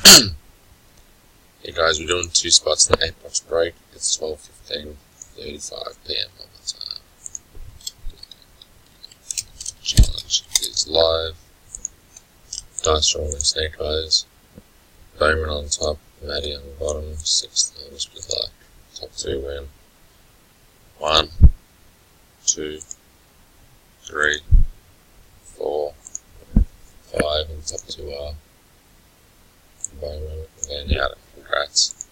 Hey guys, we're doing 2 spots in the 8 box break. It's 12:15:35 PM on the time. Challenge is live. Dice rolling snake eyes. Bowman on top, Maddie on the bottom, 6 times good luck. Top 2 win. 1, 2, 3, 4, 5, and top 2 are Bowman and Yada. Congrats.